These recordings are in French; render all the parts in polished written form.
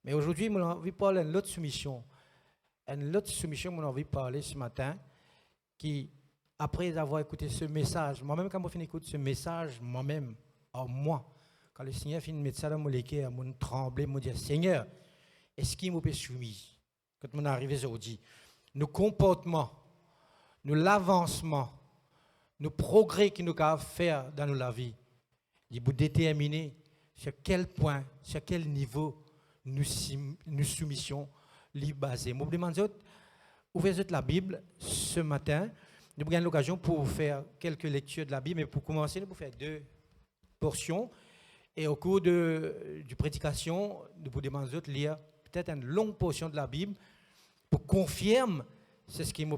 Mais aujourd'hui, j'ai envie de parler d'une autre soumission. Une autre soumission, j'ai envie de parler ce matin, qui, après avoir écouté ce message, moi-même, quand je finis d'écouter ce message, moi-même, en moi, quand le Seigneur finit de mettre ça dans mon cœur, mon tremblé, me dire, Seigneur, est-ce qu'il m'a soumis? Quand on est arrivé aujourd'hui, nos comportements, l'avancement, nos progrès que nous avons faire dans la vie, il faut déterminer sur quel point, sur quel niveau nous soumission les baser. Je vous demande, ouvrez la Bible ce matin. Nous avons l'occasion pour faire quelques lectures de la Bible, mais pour commencer, nous allons faire deux portions. Et au cours de prédication, nous vous demandons de lire peut-être une longue portion de la Bible pour confirmer ce qui m'a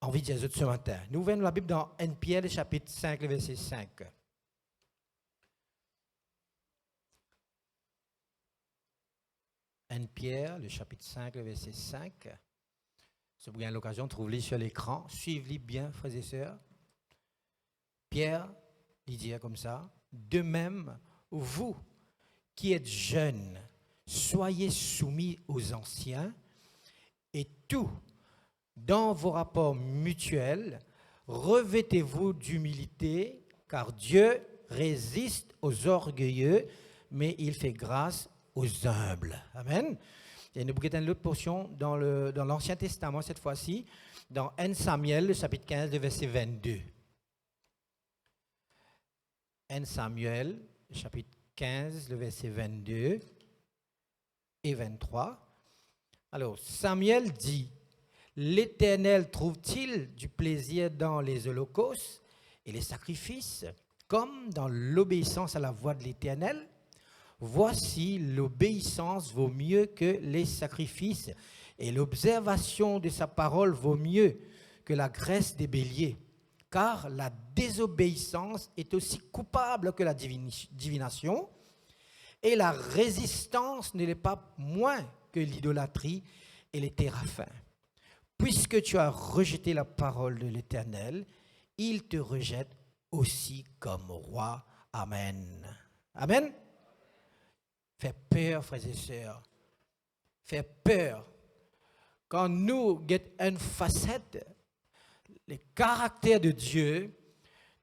envie de dire ce matin. Nous ouvrons la Bible dans 1 Pierre, chapitre 5, verset 5. 1 Pierre, le chapitre 5, le verset 5. Si vous avez l'occasion de trouver sur l'écran, suivez-les bien, frères et sœurs. Pierre, il dit comme ça, de même, vous qui êtes jeunes, soyez soumis aux anciens et tout, dans vos rapports mutuels, revêtez-vous d'humilité, car Dieu résiste aux orgueilleux, mais il fait grâce aux humbles. Amen. Et nous regardons l'autre portion dans l'Ancien Testament, cette fois-ci, dans 1 Samuel, le chapitre 15, le verset 22. 1 Samuel, chapitre 15, le verset 22 et 23. Alors, Samuel dit, « L'Éternel trouve-t-il du plaisir dans les holocaustes et les sacrifices, comme dans l'obéissance à la voix de l'Éternel ? Voici, l'obéissance vaut mieux que les sacrifices, et l'observation de sa parole vaut mieux que la graisse des béliers. Car la désobéissance est aussi coupable que la divination, et la résistance ne l'est pas moins que l'idolâtrie et les téraphins. Puisque tu as rejeté la parole de l'Éternel, il te rejette aussi comme roi. Amen. Amen. Fait peur, frères et sœurs. Fait peur. Quand nous avons une facette, le caractère de Dieu,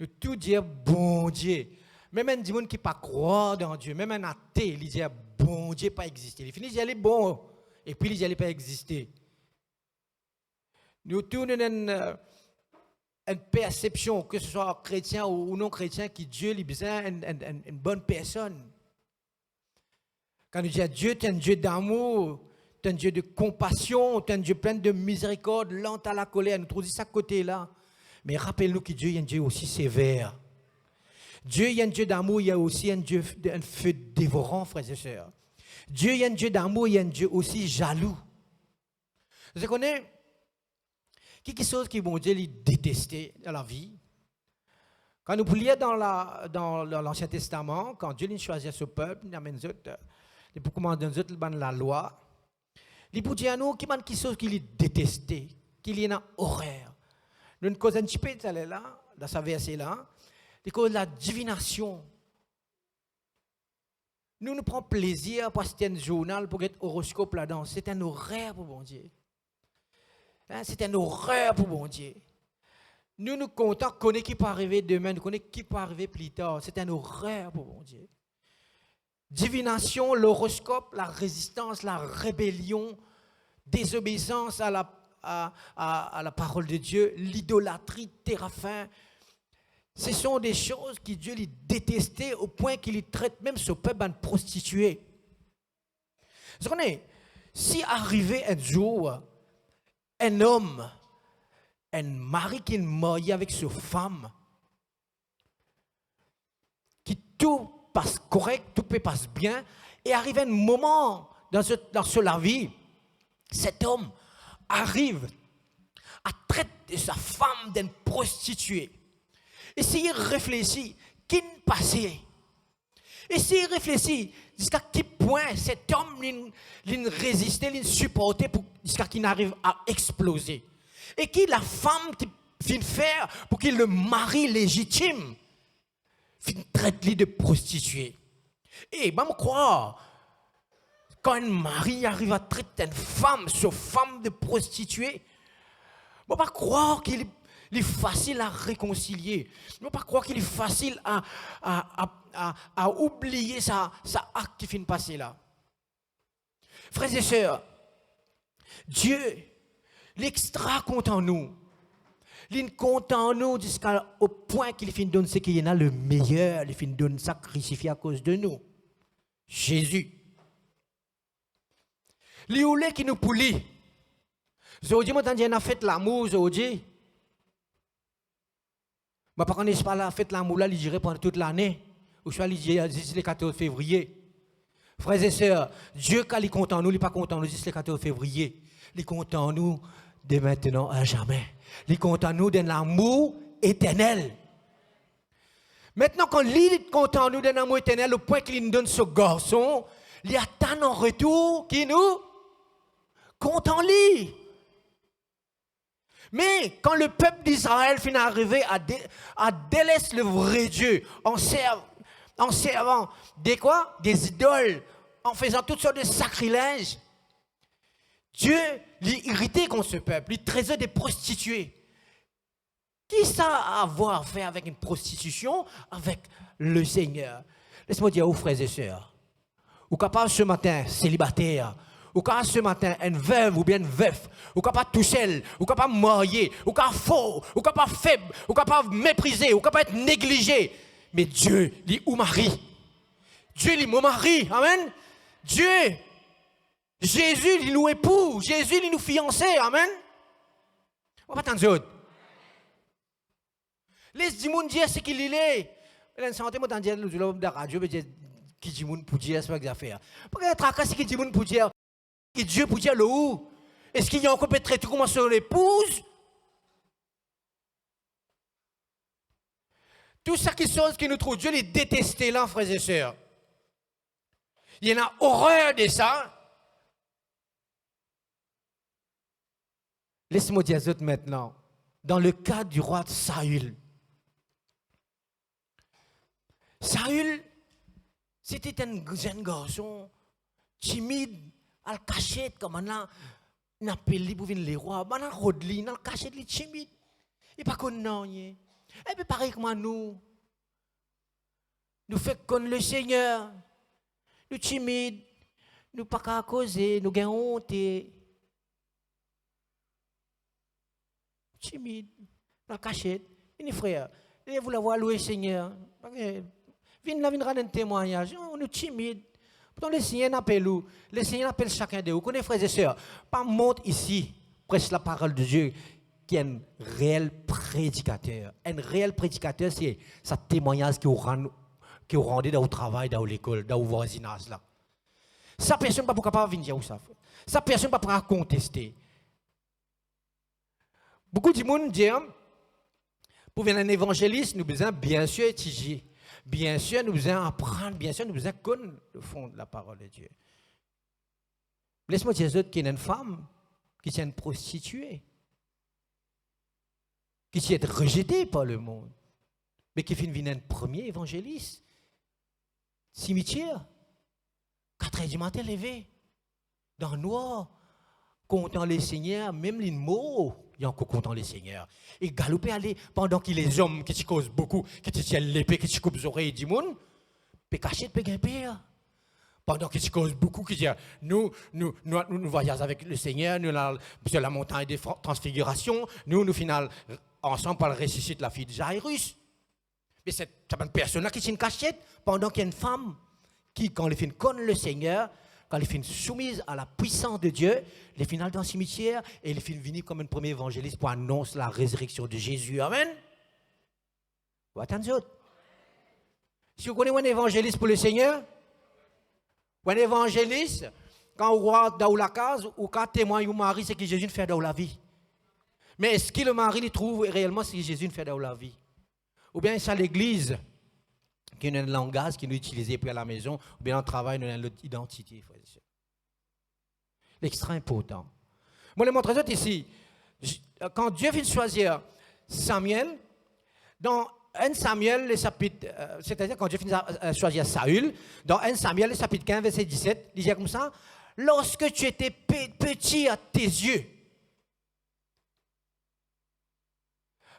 nous tout dire bon Dieu. Même un monde qui ne croit pas dans Dieu, même un athée, il dit bon Dieu pas exister. Il finit d'y aller bon, et puis il dit pas exister. Nous tous une perception, que ce soit chrétien ou non chrétien, que Dieu est besoin une bonne personne. Quand nous disons Dieu, tu es un Dieu d'amour, tu es un Dieu de compassion, tu es un Dieu plein de miséricorde, lent à la colère, nous trouvons ça côté-là. Mais rappelez-nous que Dieu est un Dieu aussi sévère. Dieu est un Dieu d'amour, il y a aussi un Dieu, un feu dévorant, frères et sœurs. Dieu est un Dieu d'amour, il y a un Dieu aussi jaloux. Vous connaissez quelque chose qui bon Dieu lui détestait dans la vie. Quand nous lisons dans l'Ancien Testament, quand Dieu a choisi ce peuple, il amène les pour commander la loi, il pour dire à nous qu'il y a quelque chose qui lui détestait, qu'il y a une horreur. Nous cause un petit peu là, dans sa verset là, il cause la divination. Nous prenons plaisir parce que c'est un journal pour être horoscope là-dedans. C'est un horreur pour bon Dieu. C'est une horreur pour bon Dieu. Nous comptons connaître qui peut arriver demain, nous connaissons qui peut arriver plus tard. C'est une horreur pour bon Dieu. Divination, l'horoscope, la résistance, la rébellion, désobéissance à la parole de Dieu, l'idolâtrie, téraphin. Ce sont des choses que Dieu lui détestait au point qu'il traite même ce peuple en prostituée. Vous comprenez? Si arrivait un jour, un homme, un mari qui est marié avec sa femme, qui tout passe correct, tout passe bien, et arrive un moment dans la vie, cet homme arrive à traiter sa femme d'une prostituée. Et s'il réfléchit, qui ne passait? Et s'il réfléchit, jusqu'à quel point cet homme il résistait, il supportait jusqu'à qu'il n'arrive à exploser. Et qui la femme qui vient faire pour qu'il le mari légitime, traite-lui de prostituée. Et je croire, quand un mari arrive à traiter une femme, cette femme de prostituée, on ne peut pas croire qu'il est facile à réconcilier. On ne peut pas croire qu'il est facile à oublier ça acte qui finit de passer là. Frères et sœurs, Dieu, l'extra compte en nous. Il compte en nous jusqu'au point qu'il finit de donner ce qu'il y en a le meilleur, il finit de donner sacrifier à cause de nous. Jésus. L'ioulé qui nous poulie. Aujourd'hui, moi, on a fait l'amour aujourd'hui. Mais par contre, pas la fête l'amour là, il dirait pendant toute l'année. Ou soit il dirait le 14 février. Frères et sœurs, Dieu, quand il compte en nous, il n'est pas content nous le 14 février. Il compte en nous de maintenant à jamais. Il compte en nous d'un amour éternel. Maintenant, quand il compte en nous d'un amour éternel, au point qu'il nous donne ce garçon, il attend en retour qui nous compte en lui. Mais quand le peuple d'Israël finit d'arriver à délaisser le vrai Dieu en servant des quoi? Des idoles, en faisant toutes sortes de sacrilèges, Dieu est irrité contre ce peuple, il traite des prostituées. Qui ça a à voir à faire avec une prostitution, avec le Seigneur? Laisse-moi dire aux frères et sœurs, ou capable ce matin, célibataire, ou capable ce matin, une veuve ou bien une veuf, ou capable tout seul, ou capable marié, ou capable faux, ou capable faible, ou capable méprisé, ou capable être négligé. Mais Dieu, il ou mari. Dieu, il est mon mari. Amen. Dieu, Jésus, il nous époux. Jésus, il nous fiancé. Amen. On va pas attendre autres. Laisse monde dire ce qu'il est. La santé, moi, dire la radio, mais qui dit monde pour dire, c'est pas affaire. Parce que tracasse qui dit monde pour dire, qui Dieu pour dire le où. Est-ce qu'il y a encore peut-être tout comment sur l'épouse? Tout ça qui sont qui nous trouve Dieu les détester là, frères et sœurs. Il y en a horreur de ça. Laisse-moi dire ça maintenant. Dans le cas du roi de Saül. Saül, c'était un jeune garçon timide, à la cachette, comme on a appelé pour venir les rois. On a rodli, dans la cachette, il est timide. Il n'est pas connu. Et puis pareil comme nous faisons comme le Seigneur. Nous timides, nous pas qu'à causer, nous avons honte. Timide, dans la cachette. Il est frère, il voulait voir louer le Seigneur. Venez rendre un témoignage. On est timide. Pourtant, le Seigneur appelle nous. Le Seigneur appelle chacun de vous. Vous connaissez, frères et sœurs, pas monte ici, prêche la parole de Dieu, qui est un réel prédicateur. Un réel prédicateur, c'est ce témoignage qui vous rendez dans le travail, dans l'école, dans le voisinage. Là. Ça, personne ne peut pas venir dire ça. Ça, personne ne peut pas contester. Beaucoup de monde disent, pour venir un évangéliste, nous avons besoin bien sûr étudier. Bien sûr, nous devons apprendre, bien sûr, nous devons connaître le fond de la parole de Dieu. Laisse-moi dire qu'il y a une femme qui est une prostituée, qui est rejetée par le monde, mais qui finit un premier évangéliste. Cimetière, 4 heures du matin, levé, dans le noir, comptant les seigneurs, même les mots. Il y a encore content les seigneurs. Et galoper aller pendant qu'il les hommes qui te causent beaucoup, qui te tiennent l'épée, qui te coupent les oreilles du monde, puis cacher de grimper. Pendant qu'ils te causent beaucoup, qui disent nous voyageons avec le Seigneur, nous sur la montagne des transfigurations, nous final ensemble par le ressuscite la fille de Jairus. Mais c'est une personne qui est une cachette pendant qu'il y a une femme qui, quand elle finit connaître le Seigneur, quand elle finit soumise à la puissance de Dieu, elle finit dans le cimetière et elle finit venir comme un premier évangéliste pour annoncer la résurrection de Jésus. Amen. Vous attendez autres. Si vous connaissez un évangéliste pour le Seigneur, ou un évangéliste, quand on voit dans la case, ou quand témoigne au mari, c'est que Jésus fait dans la vie. Mais est-ce que le mari il trouve réellement ce que Jésus fait dans la vie? Ou bien c'est à l'église qui a un langage qui nous utilisé pour la maison, ou bien en travail, nous avons notre identité. L'extra important. Moi, je vais montrer ça ici. Quand Dieu vient choisir Samuel, dans 1 Samuel, le chapitre, c'est-à-dire quand Dieu finit à choisir Saül, dans 1 Samuel, le chapitre 15, verset 17, il disait comme ça, lorsque tu étais petit à tes yeux,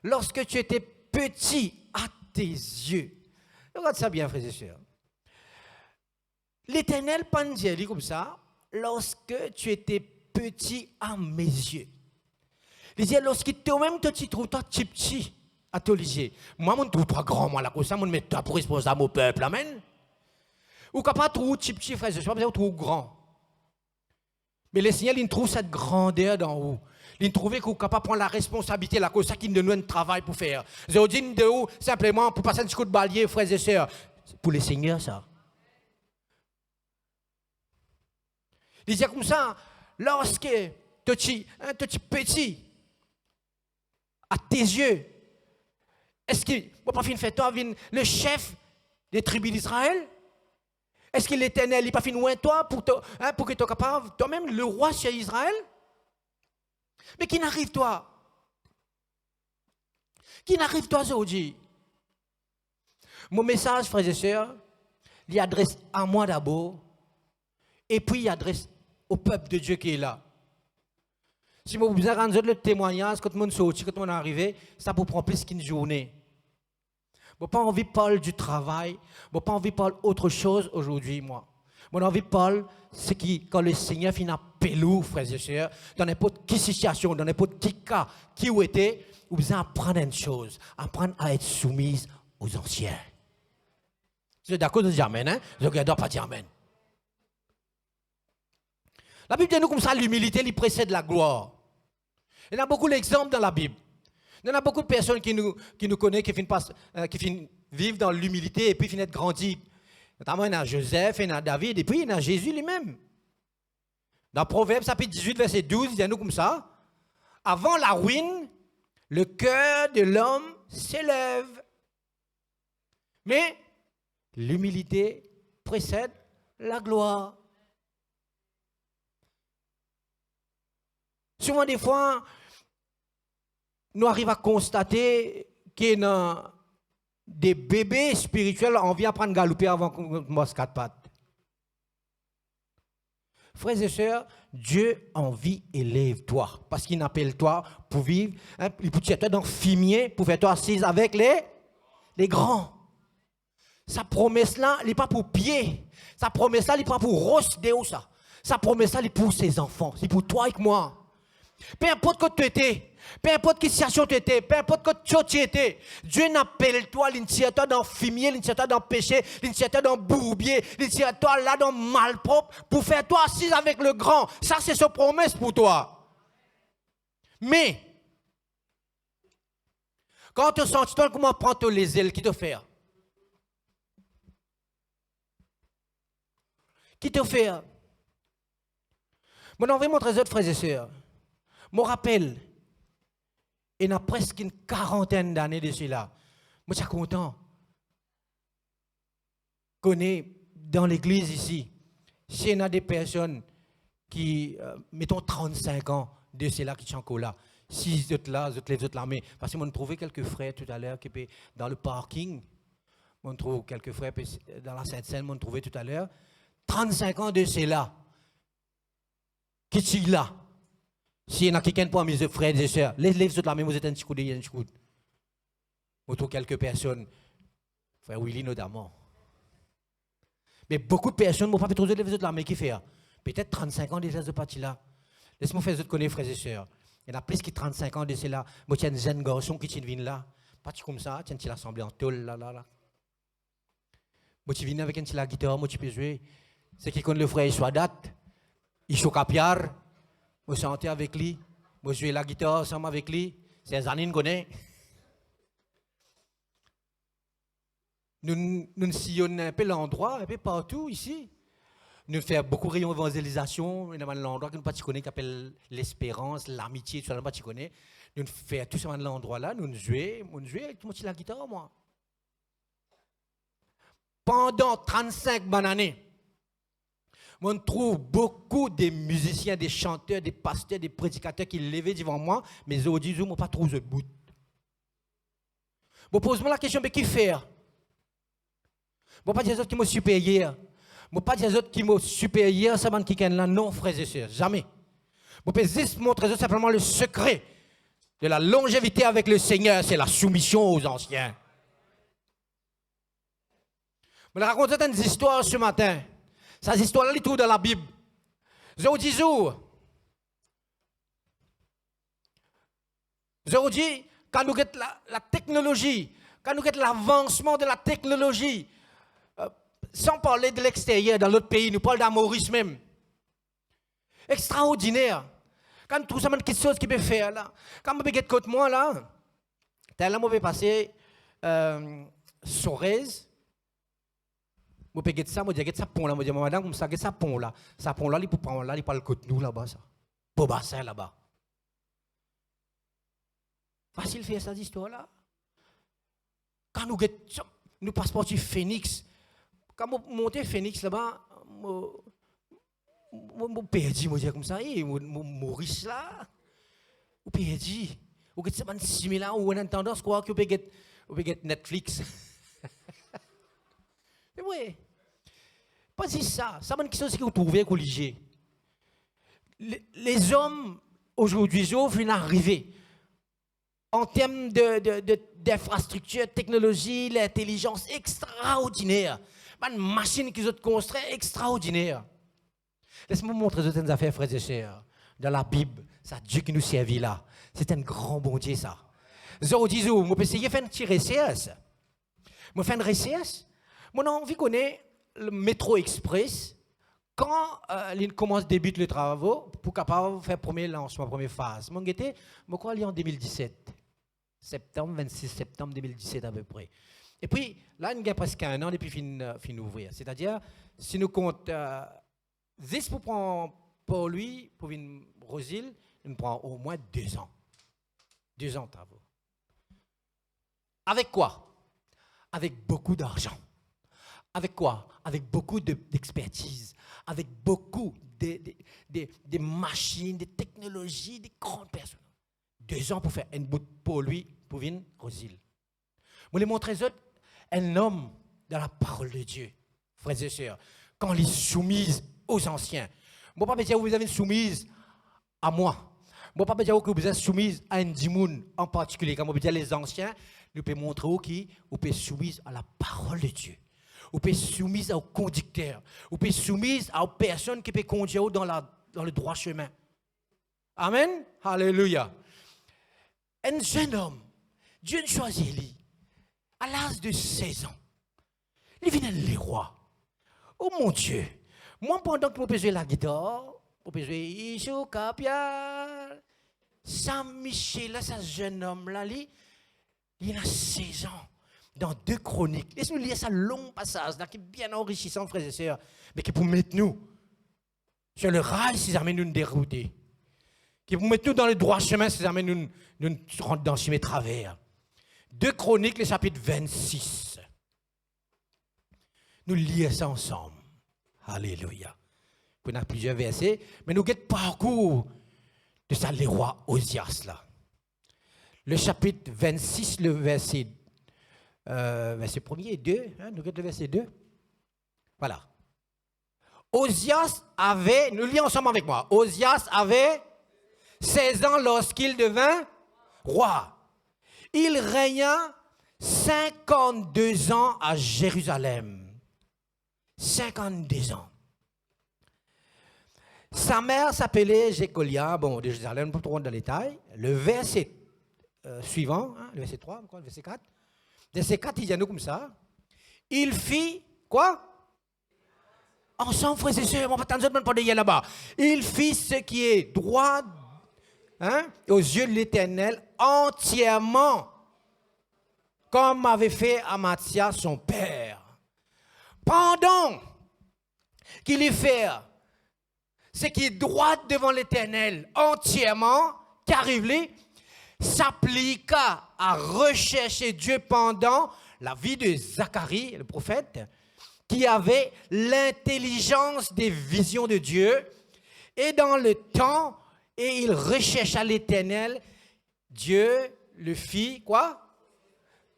lorsque tu étais petit à tes yeux, regarde ça bien, frères et sœurs. L'Éternel dit comme ça, lorsque tu étais petit à mes yeux. Il disait, lorsque toi-même tu trouves toi petit à ton lycée. Moi, je trouve toi grand, moi, là, comme ça, je mets toi pour responsable au peuple, amen. Ou capable de trouver petit, frère, je ne sais pas besoin de trouver grand. Mais le Seigneur, il trouve cette grandeur d'en haut. Il trouve qu'il est capable de prendre la responsabilité, là, comme ça, qu'il nous donne un travail pour faire. Je dis de où, simplement, pour passer un petit coup de balai, frères et sœurs. C'est pour le Seigneur, ça. Il disait comme ça, lorsque tu es petit, à tes yeux, est-ce qu'il ne va pas faire toi le chef des tribus d'Israël? Est-ce que l'Éternel n'est pas fait loin de toi pour que tu sois capable, toi-même, le roi sur Israël? Mais qui n'arrive toi? Qui n'arrive toi aujourd'hui? Mon message, frères et sœurs, il adresse à moi d'abord, et puis il adresse au peuple de Dieu qui est là. Si vous avez rendu le témoignage, quand tout le monde sorti, quand tout le monde est arrivé, ça vous prend plus qu'une journée. Je n'ai pas envie de parler du travail, je n'ai pas envie de parler autre chose aujourd'hui, moi. J'ai envie de parler, c'est quand le Seigneur finit à pelou, frères et sœurs, dans n'importe quelle situation, dans n'importe quel cas, qui vous était, vous allez apprendre une chose, apprendre à être soumise aux anciens. Vous êtes d'accord de dire amen, hein? Je ne dois pas dire amen. La Bible dit nous comme ça, l'humilité, lui précède la gloire. Il y a beaucoup d'exemples dans la Bible. Il y a beaucoup de personnes qui nous connaissent, qui finissent vivre dans l'humilité et puis finissent grandir. Notamment, il y a Joseph, il y a David, et puis il y a Jésus lui-même. Dans Proverbes, chapitre 18, verset 12, il dit nous comme ça. Avant la ruine, le cœur de l'homme s'élève. Mais l'humilité précède la gloire. Souvent, des fois, nous arrivons à constater qu'il y a des bébés spirituels, on vient apprendre à galoper avant qu'on mange 4 pattes. Frères et sœurs, Dieu envie élève-toi, parce qu'il n'appelle toi pour vivre, pour être dans le fumier, pour faire toi assise avec les grands. Sa promesse-là, elle n'est pas pour pied. Sa promesse-là, elle n'est pas pour Ross Deo, ça. Sa promesse-là, elle est pour ses enfants. C'est pour toi et moi. Peu importe que tu étais, peu importe quelle situation tu étais, peu importe que tu étais, Dieu n'appelle toi l'initiateur dans le fumier, l'initiateur dans le péché, l'initiateur dans le bourbier, l'initiateur là dans le malpropre, pour faire toi assise avec le grand. Ça, c'est sa promesse pour toi. Mais, quand tu sens, toi, comment prendre les ailes, qui te fait? Qui te fait? Mon envie mon trésor, frères et sœurs. Je me rappelle, il y a presque une quarantaine d'années de cela. Moi, je suis content qu'on est dans l'église ici. S'il y a des personnes qui, mettons 35 ans de cela qui sont encore là, si vous êtes là, vous êtes là, mais parce que on trouvé quelques frères tout à l'heure qui étaient dans le parking. On trouve quelques frères dans la Sainte-Seine, on trouvé tout à l'heure. 35 ans de cela qui sont là. S'il y en a quelqu'un pour mes frères et sœurs, les autres là, mais vous êtes un petit coup de un petit coup. On trouve quelques personnes, frère Willy notamment. Mais beaucoup de personnes ne vont pas trouver les autres là, mais qui fait? Peut-être 35 ans déjà de parti là. Laisse-moi faire les autres connaître, frères et sœurs. Il y en a plus que 35 ans de cela. Moi, tiens, un jeune garçon qui vient là, parti comme ça, tiens, tu l'assemblée en tôle là. Moi, tu viens avec un petit la guitare, moi, tu peux jouer. C'est qui connaît le frère Iswadat, il choque à Pierre. Je chantais avec lui, je jouais la guitare ensemble avec lui. C'est un années, connaît. Nous sillonnons un peu l'endroit, un peu partout ici. Nous faisons beaucoup de rayons d'évangélisation. Il y a un endroit que nous ne connaissons pas, qui s'appelle l'espérance, l'amitié, tout ça, nous ne connaissons pas. Nous faisons tout ce endroit-là, nous jouons avec la guitare, moi. Pendant 35 bonnes années, on trouve beaucoup de musiciens, des chanteurs, des pasteurs, des prédicateurs qui levaient devant moi, mais aujourd'hui, je n'ai pas trouvé ce bout. Vous posez-moi la question, mais qui faire? Moi, pas dire aux autres qui m'ont supérieur. Moi, pas dire aux autres qui m'ont supérieur, ça m'a qui là, non, frères et sœurs, jamais. Vous pouvez juste montrer simplement le secret de la longévité avec le Seigneur, c'est la soumission aux anciens. Je vais raconter certaines histoires ce matin. Ces histoires-là, elles sont dans la Bible. Je dis, quand nous avons la technologie, quand nous avons l'avancement de la technologie, sans parler de l'extérieur, dans l'autre pays, nous parlons d'Amoris même. Extraordinaire. Quand nous trouvons quelque chose qui peut faire là, quand je regarde côté moi là, là, je vais passer Sorez. Je vais regarder ça, je vais ça pont là, je vais dire madame comme ça pont là, il peut prendre là, il parle côté nous là-bas ça. Pour bassin là-bas. Facile faire cette histoire là. Quand nous passons par Phoenix, quand nous montons Phoenix là-bas, je perdu, je dis comme ça, Maurice là, je perdu. Ou que c'est similaire ou en tendance quoi que vous pouvez Netflix. Mais oui. Pas si ça, ça c'est quelque chose que vous trouvez colligé. Les hommes aujourd'hui viennent arriver en termes d'infrastructure, technologie, l'intelligence extraordinaire. Une machine qu'ils ont construite extraordinaire. Laisse-moi montrer certaines affaires, frères et sœurs. Dans la Bible, c'est Dieu qui nous servit là. C'est un grand bon Dieu, ça. Je dis, je peux essayer de faire un petit recherche. Je fais une recherche. Mon envie connaît le métro express. Quand il commence, débute les travaux, pour capable faire premier lancement, première phase. Mon guetté, je crois qu'il est en 2017. 26 septembre 2017 à peu près. Et puis, là, il y a presque un an depuis fin ouvrir. C'est-à-dire, si nous comptons 10 pour prendre pour lui, pour une Rosile, il nous prend au moins 2 ans. 2 ans de travaux. Avec quoi? Avec beaucoup d'argent. Avec quoi? Avec beaucoup d'expertise. Avec beaucoup de machines, de technologies, de grandes personnes. 2 ans pour faire un bout pour lui, pour une Rosile. Je vais montrer un homme dans la parole de Dieu, frères et sœurs, quand il est soumise aux anciens. Je ne vais pas dire que vous avez soumise à moi. Je ne vais pas dire que vous êtes soumise à un dimoun en particulier. Quand je dis les anciens, nous pouvons montrer qui vous pouvez soumise à la parole de Dieu. Vous pouvez soumise au conducteur. Vous pouvez soumise aux personnes qui peuvent conduire dans le droit chemin. Amen. Alléluia. Un jeune homme, Dieu choisit lui. À l'âge de 16 ans, il vient les rois. Oh mon Dieu, moi pendant que je peux jouer la guitare, je peux jouer Isho Kapia, Saint-Michel, là, ce jeune homme-là, il a 16 ans, dans 2 Chroniques. Laissez-nous lire ce long passage là, qui est bien enrichissant, frères et sœurs, mais qui pour mettre nous sur le rail si jamais nous nous dérouter. Qui pour mettre nous dans le droit chemin si jamais nous rentrons dans le chemin de travers. 2 Chroniques, le chapitre 26. Nous lisons ça ensemble. Alléluia. On a plusieurs versets, mais nous guettons parcours de ça, les rois Osias là. Le chapitre 26, le verset 1er et 2. Hein, nous guettons le verset 2. Voilà. Osias avait, nous lisons ensemble avec moi, Osias avait 16 ans lorsqu'il devint roi. Il régna 52 ans à Jérusalem. 52 ans. Sa mère s'appelait Jécolia, bon, de Jérusalem, pour trop dans les détails. Le verset suivant, hein, le verset 3, le verset 4. Le verset 4, il dit à nous comme ça. Il fit, quoi? Ensemble, frères et sœurs, on va t'entendre pour dire là-bas. Il fit ce qui est droit, hein, aux yeux de l'Éternel, entièrement, comme avait fait Amathia son père. Pendant qu'il y fait ce qui est droit devant l'Éternel entièrement, qu'arrive-lui, s'appliqua à rechercher Dieu pendant la vie de Zacharie, le prophète, qui avait l'intelligence des visions de Dieu, et dans le temps, et il rechercha l'Éternel, Dieu le fit, quoi?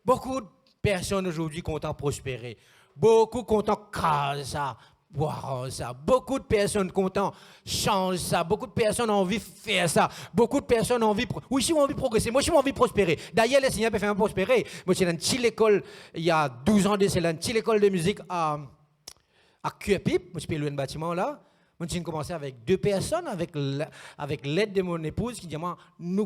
Beaucoup de personnes aujourd'hui content prospérer. Beaucoup content craser ça, boire ça. Beaucoup de personnes content changer ça. Beaucoup de personnes ont envie de faire ça. Beaucoup de personnes ont envie oui, j'ai envie de progresser. Moi, j'ai envie de prospérer. D'ailleurs, les Seigneur peut faire prospérer. Moi, j'ai dans une petite école, il y a 12 ans, c'est une petite école de musique à Cuepip. Moi, je peux louer un bâtiment là. Moi, j'ai commencé avec 2 personnes, avec l'aide de mon épouse qui dit, nous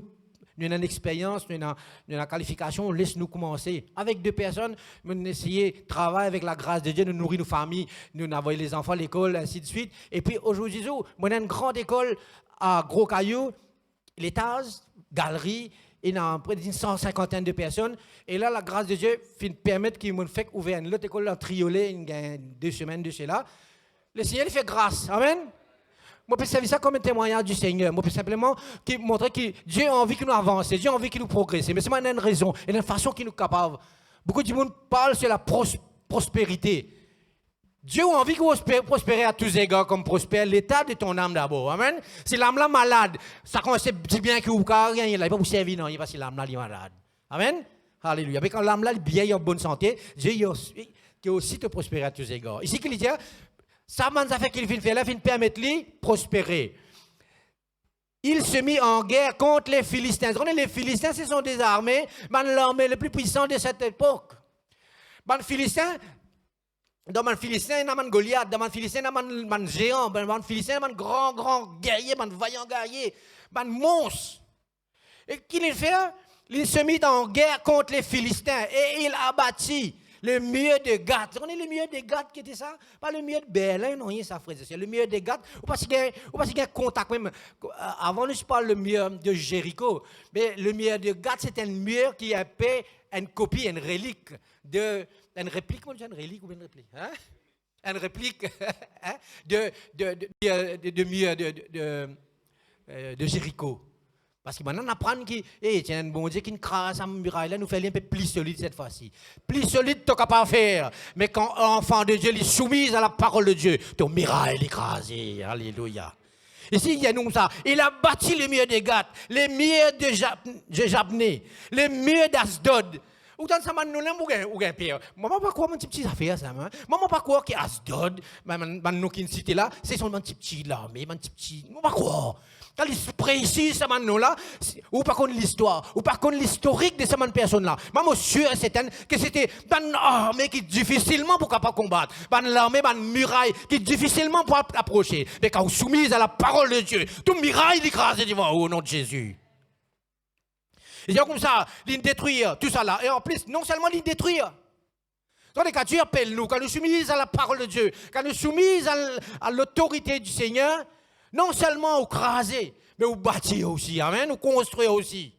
avons une expérience, nous avons une qualification, laisse-nous commencer. Avec 2 personnes, nous avons essayé de travailler avec la grâce de Dieu, nous nourrir nos familles, nous avons envoyé les enfants à l'école, ainsi de suite. Et puis aujourd'hui, moi, j'ai une grande école à Gros Caillou, l'étage, galerie, et il y a près d'une 150 de personnes. Et là, la grâce de Dieu permet qu'ils m'ont fait ouvrir une autre école en Triolet, il y a 2 semaines de cela. Le Seigneur fait grâce. Amen. Moi, je peux servir ça comme un témoignage du Seigneur. Moi, je peux simplement montrer que Dieu a envie que nous avancions, Dieu a envie que nous progressions. Mais c'est une raison, une façon qui nous est capable. Beaucoup de monde parle sur la prospérité. Dieu a envie que vous prospérez à tous égards comme prospère l'état de ton âme d'abord. Amen. Si l'âme là malade, ça commence à dire bien que vous n'avez rien, il ne va pas vous servir, non, parce que l'âme là est malade. Amen. Alléluia. Mais quand l'âme là est bien en bonne santé, Dieu a aussi te prospérer à tous égards. Ici, qu'il dit, ça fait qu'il fait là, il permet de prospérer. Il se mit en guerre contre les Philistins. Les Philistins, ce sont des armées, l'armée le plus puissante de cette époque. Les Philistins, dans les Philistins, il y a Goliath, dans les Philistins, il y a géant, dans les Philistins, il y a grand guerrier, vaillant guerrier, monstre. Et qu'il fait? Il se mit en guerre contre les Philistins et il abattit le mieux de Gath. On est le mieux de Gath qui était ça? Pas le mieux de Berlin, non, ça frère. C'est le mieux de Gath. Ou parce qu'il y a un contact même. Avant, je parle le mieux de Jéricho. Mais le mieux de Gath, c'est un mur qui a fait une copie, une réplique de. Une réplique, comment une réplique ou une réplique? Hein? Une réplique hein? de Jéricho. Parce que maintenant, on apprend que tiens, un bon Dieu qui nous crase à muraille, là, nous fait un peu plus solide cette fois-ci. Plus solide, tu n'es capable de faire. Mais quand l'enfant de Dieu est soumis à la parole de Dieu, ton muraille est écrasé. Alléluia. Ici, il y a nous ça. Il a bâti les murs de Gath, les murs de Jabné, les murs d'Asdod. Ou dans ça, nous n'avons pas pire. Maman, pas quoi, mon petit affaire, ça. Maman, pas quoi, qui Asdod, nous qui cité là, c'est son petit là, mais mon petit. Maman, pas quoi. Quand il précise ce man-là, ou pas contre l'histoire, ou pas contre l'historique de cette personne-là. Maman, sûr et certain que c'était une armée qui difficilement pour capable combattre, une armée, une muraille qui difficilement pour approcher. Mais quand vous soumise à la parole de Dieu, tout muraille écrasé devant vous au nom de Jésus. Et comme ça, il détruire tout ça là. Et en plus, non seulement il détruire. Quand Dieu appelle nous, quand nous soumis à la parole de Dieu, quand nous soumis à l'autorité du Seigneur, non seulement au craser, mais au bâtir aussi, amen, au construire aussi.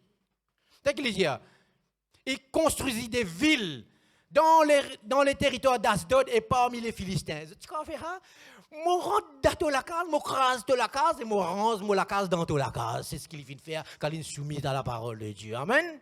C'est ce qu'il dit. Il construisit des villes dans les territoires d'Asdod et parmi les Philistins. Tu comprends ça? Moi rentre dans la case, moi crase de la case et moi range la case dans la case. C'est ce qu'il vient de faire quand il est soumis à la parole de Dieu. Amen.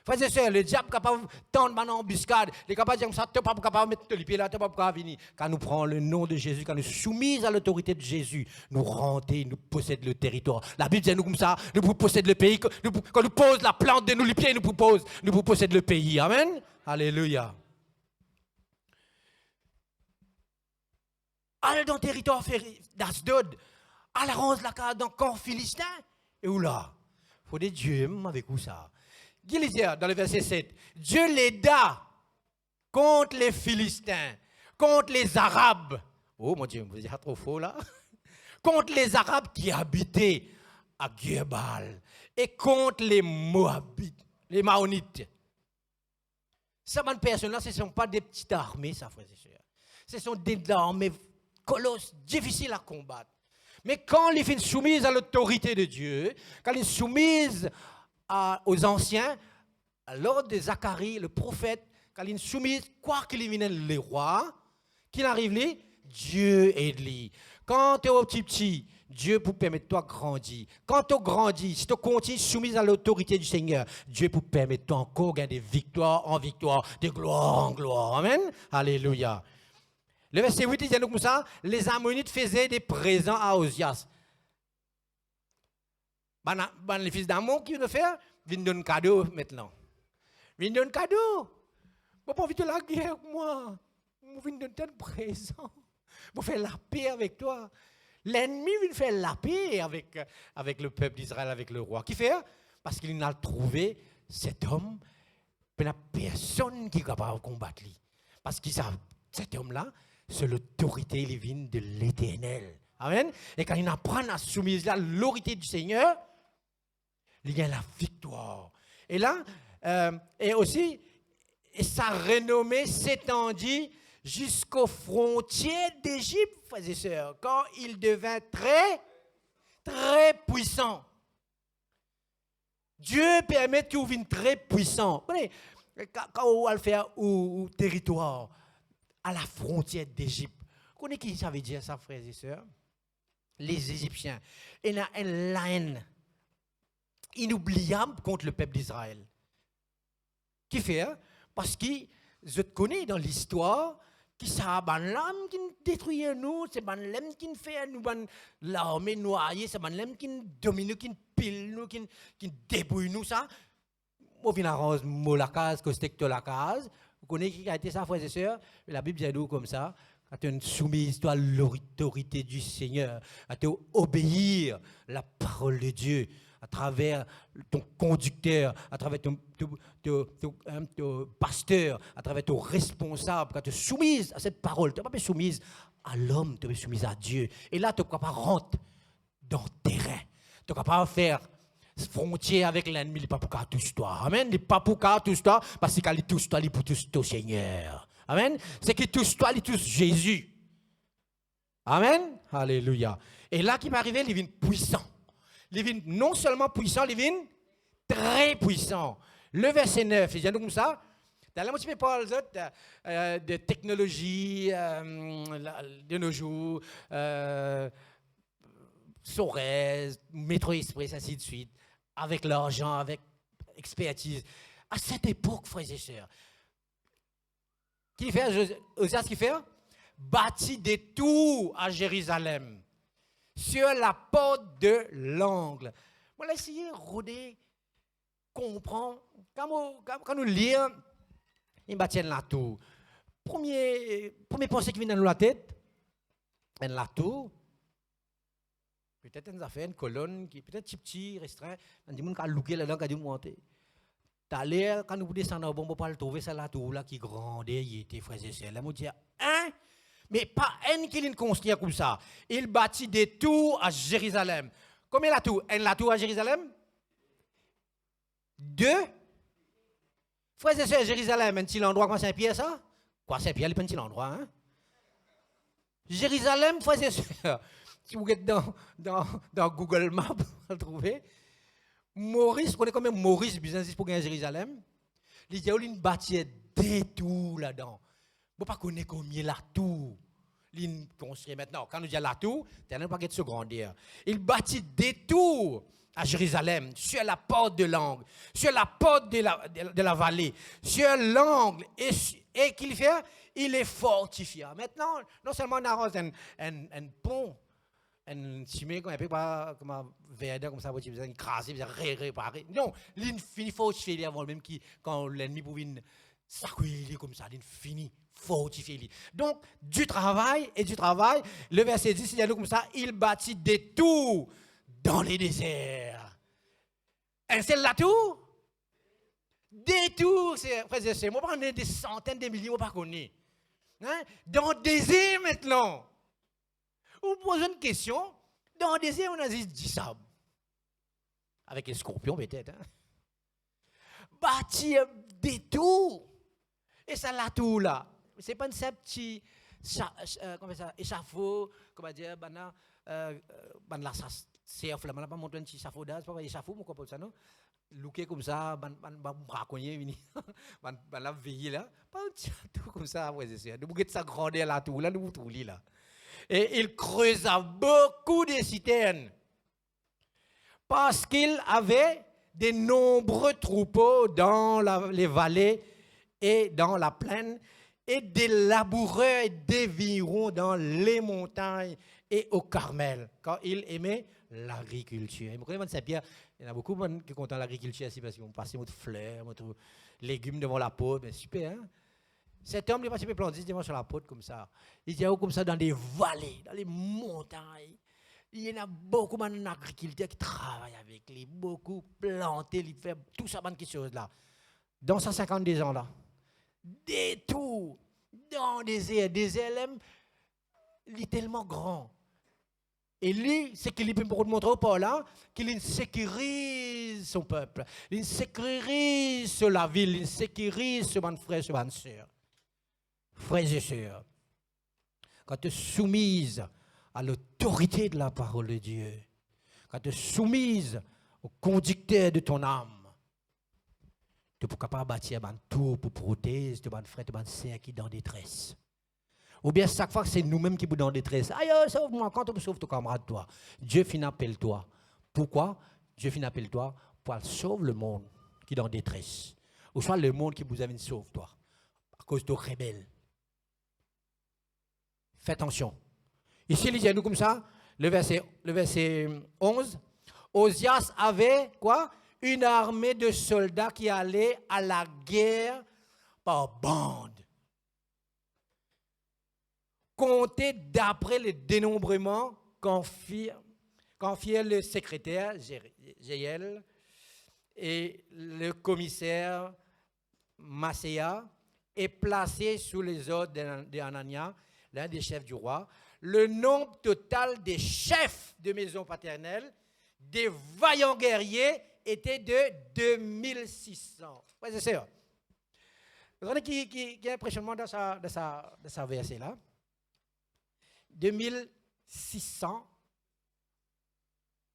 Frères et sœurs, le diable est capable de tendre une embuscade. Il est capable de dire ça, tu n'es pas capable de mettre le pied là, tu n'es pas capable de venir. Quand nous prenons le nom de Jésus, quand nous soumis à l'autorité de Jésus, nous rentrons, nous possédons le territoire. La Bible dit nous comme ça, nous possédons le pays. Quand nous posons la plante de nous, les pieds, nous possédons le pays. Amen. Alléluia. Allez dans le territoire d'Asdod, à la ronde la case dans le camp philistin. Et où là? Il faut des dieux avec où ça? Il dit dans le verset 7, Dieu l'aida contre les Philistins, contre les Arabes. Oh mon Dieu, vous êtes trop faux là. Contre les Arabes qui habitaient à Guébal et contre les Moabites, les Maonites. Ces personnes-là, ce ne sont pas des petites armées, ça, frères et sœurs. Ce sont des armées colosses, difficiles à combattre. Mais quand ils sont soumises à l'autorité de Dieu, quand ils sont soumises aux anciens, à l'ordre de Zacharie, le prophète, quand ils sont soumises, quoi qu'il vienne les rois, qu'il arrive là, Dieu aide-les. Quand tu es au petit, Dieu pour permettre toi de grandir. Quand tu grandis, si tu continues soumise à l'autorité du Seigneur, Dieu pour permettre toi encore gagner de victoire en victoire, de gloire en gloire. Amen. Alléluia. Le verset 8 dit comme ça, les Ammonites faisaient des présents à Osias. Les fils d'Ammon qui viennent faire, viennent donner un cadeau maintenant. viens donner un cadeau. Moi, pas envie de la guerre, moi. Je viens donner un présent. Je faire la paix avec toi. L'ennemi vient faire la paix avec le peuple d'Israël, avec le roi. Qui fait? Parce qu'il n'a trouvé cet homme, il n'y a personne qui est capable de combattre lui. Parce que cet homme-là, c'est l'autorité divine de l'Éternel. Amen. Et quand il apprend à soumettre l'autorité du Seigneur, il y a la victoire. Et là, et aussi, sa renommée s'étendit jusqu'aux frontières d'Égypte, frères et sœurs, quand il devint très, très puissant. Dieu permet qu'il devienne très puissant. Vous voyez, quand on va le faire au territoire, à la frontière d'Égypte, vous connaissez qui ça veut dire ça, frères et sœurs? Les Égyptiens. Il y a une haine inoubliable contre le peuple d'Israël. Qui fait? Parce que je te connais dans l'histoire, qui ça ban l'âme qui détruit nous, c'est ban l'âme qui fait nous ban l'armée noyée, c'est ban l'âme qui domine nous, qui pile nous, qui débrouille nous ça. Au final, on la case, que c'était la case. Vous connaissez qui a été ça, frères et sœurs? La Bible dit nous comme ça. À te soumise à l'autorité du Seigneur, à te obéir la parole de Dieu à travers ton conducteur, à travers ton pasteur, à travers ton responsable, quand tu es soumise à cette parole, tu n'es pas soumise à l'homme, tu es soumise à Dieu. Et là, tu ne peux pas rentrer dans le terrain. Tu ne peux pas faire frontière avec l'ennemi, il n'est pas pour qu'à touche toi. Amen. Il n'est pas pour qu'à touche toi, parce qu'il touche toi, il pour touche ton Seigneur. Amen. C'est qu'il touche toi, il touche Jésus. Amen. Alléluia. Et là, qui va arriver, il vient puissant. Il vient non seulement puissant, il vient très puissant. Le verset 9, il dit comme ça. Dans la moitié parle de technologie de nos jours, Sorez, Métro Express, ainsi de suite, avec l'argent, avec expertise. À cette époque, frères et sœurs, qui fait, Osias qui fait? Bâtit des tours à Jérusalem, sur la porte de l'angle. On va essayer de rôder, comprendre. Quand nous lisons, il bâtit la tour. Premier pensée qui vient dans la tête, la tour. Peut-être qu'on a fait une colonne qui est peut-être petit, restreint. On dit qu'on a looké là-dedans, qu'on a dû monter. T'as l'air, quand nous descendons, on ne peut pas le trouver, c'est la tour là qui grandait, il était frères et sœurs. Là, on dit, hein? Mais pas un qui l'a construit comme ça. Il bâtit des tours à Jérusalem. Combien la tour? La tour à Jérusalem? 2. Frères et sœurs, Jérusalem, un petit endroit comme Saint-Pierre, ça? Quoi, Saint-Pierre, il n'est pas un petit endroit, hein? Jérusalem, frères et sœurs, si vous êtes dans Google Maps, vous le trouvez. Maurice, vous connaissez combien Maurice, business pour gagner Jérusalem? Il y a une bâtie des tours là-dedans. Vous ne connaissez pas combien la tour. Il construit maintenant. Quand nous disons la tour, il n'y a pas de secondaire. Il bâtit des tours à Jérusalem, sur la porte de l'angle, sur la porte de la vallée, sur l'angle. Et qu'il fait, il est fortifié. Maintenant, non seulement on a un pont, un cimé qu'on appelle comme un verdun, comme ça, vous avez écrasé, vous avez réparé. Non, il finit fortifié avant même quand l'ennemi pouvait s'accueillir comme ça, il finit fortifié. Donc, du travail, le verset 10, il y a comme ça, il bâtit des tours dans les déserts. Un seul la tour? Des tours, c'est moi, pas des centaines de milliers, moi, pas connais. Hein? Dans le désert maintenant. Vous posez une question, dans le désert, on a dit du sable. Avec un scorpion, peut-être. Hein? Bâtir des tours. Et ça, la tour là. Ce n'est pas un petit échafaud, comment dire, la CF, là, on n'a pas montré un petit échafaudage, pas un échafaud, mon copain, ça, non? Looké comme ça, braconnier, vini, la veillée là, pas un petit tour comme ça, ouais, c'est ça. Nous avons ça grandeur la tour là, nous trouvons là. Et il creusa beaucoup de citernes parce qu'il avait de nombreux troupeaux dans les vallées et dans la plaine, et des laboureurs et des vignerons dans les montagnes et au Carmel, quand il aimait l'agriculture. Et vous connaissez Saint-Pierre, il y en a beaucoup qui sont contents de l'agriculture ici parce qu'ils vont passer votre fleurs, votre légumes devant la porte. Mais super, hein? Cet homme, il va se planter devant sur la porte comme ça. Il y a comme ça dans des vallées, dans les montagnes. Il y en a beaucoup d'agriculteurs qui travaillent avec lui, beaucoup plantés, ils font tout ça, bonne chose là. Dans 152 ans là, des tours, dans des airs, il est tellement grand. Et lui, c'est qu'il peut montrer au Paul là, qu'il sécurise son peuple, il sécurise la ville, il sécurise ses frères, ses sœurs. Frères et sœurs, quand tu es soumise à l'autorité de la parole de Dieu, quand tu es soumise au conducteur de ton âme, tu es capable de bâtir un tour pour protéger tes frères, tes sœurs qui sont en détresse. Ou bien chaque fois que c'est nous-mêmes qui sommes en détresse, aïe, sauve-moi, quand tu sauves ton camarade, toi, Dieu finit appelle toi. Pourquoi? Dieu finit appelle toi pour sauver le monde qui est en détresse. Ou soit le monde qui vous a sauve toi, à cause de rebelles. Fais attention. Ici, il dit nous comme ça, le verset 11. Osias avait quoi? Une armée de soldats qui allaient à la guerre par bande. Compté d'après le dénombrement confiait le secrétaire Jéhiel et le commissaire Masséa et placé sous les ordres d'Anania, l'un des chefs du roi, le nombre total des chefs de maison paternelle, des vaillants guerriers, était de 2600. Oui, c'est sûr. Vous voyez qui est impressionnant dans sa verset-là. 2600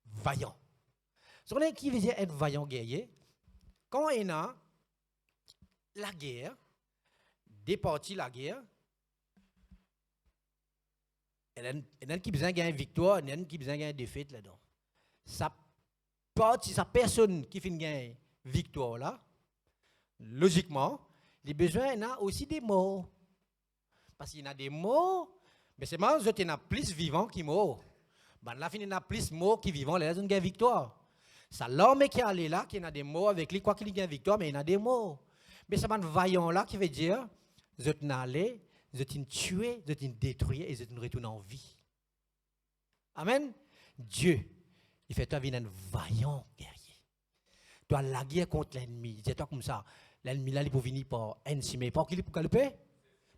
vaillants. Vous voyez qui veut dire être vaillant guerrier? Quand il y a la guerre, départi la guerre, il y a qui besoin de gagner une victoire, il y a qui besoin de gagner une défaite là-dedans. Sa personne qui fait gagner une victoire là, logiquement, les besoins, il y a aussi des morts. Parce qu'il y a des morts, mais c'est marrant, il y en a plus vivants qui morts. Ben là, il y en a plus morts qui vivants, là, il y a une victoire. C'est l'armée qui est allé là, qui y a des morts avec lui, quoi qu'il y ait une victoire, mais il y en a des morts. Mais c'est un vaillant là qui veut dire, vous êtes allé, vous êtes tué, vous êtes détruit et vous êtes retourné en vie. Amen. Dieu, il fait toi venir un vaillant guerrier. Toi, la guerre contre l'ennemi, dis-toi comme ça, l'ennemi là, il peut venir par un cimé, par qui il peut le payer?